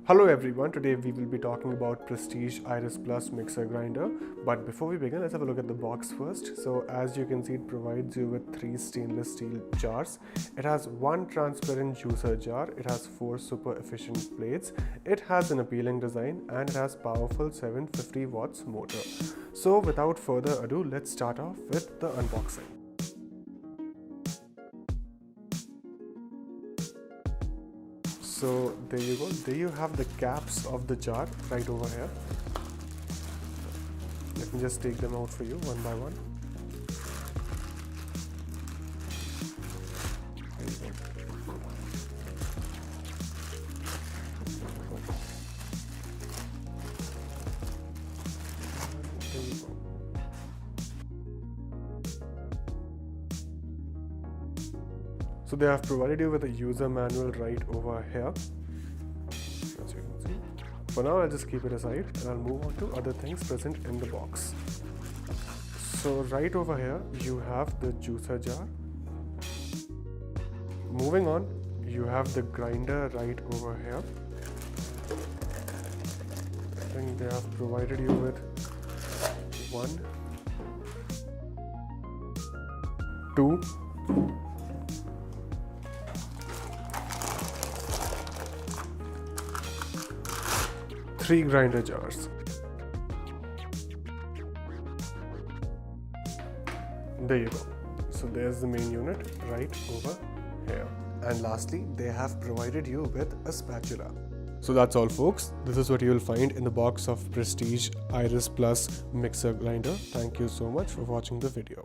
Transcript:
Hello everyone, today we will be talking about Prestige Iris Plus mixer grinder. But before we begin, let's have a look at the box first. So as you can see, it provides you with 3 stainless steel jars. It has 1 transparent juicer jar, it has 4 super efficient plates, it has an appealing design, and it has powerful 750 watts motor. So without further ado, let's start off with the unboxing. So there you go, there you have the caps of the jar right over here. Let me just take them out for you one by one. There you go. There you go. So they have provided you with a user manual right over here, as you can see. For now, I'll just keep it aside and I'll move on to other things present in the box. So right over here, you have the juicer jar. Moving on, you have the grinder right over here. I think they have provided you with 1, 2, 3 grinder jars. There you go. So there's the main unit right over here. And lastly, they have provided you with a spatula. So that's all folks. This is what you will find in the box of Prestige Iris Plus mixer grinder. Thank you so much for watching the video.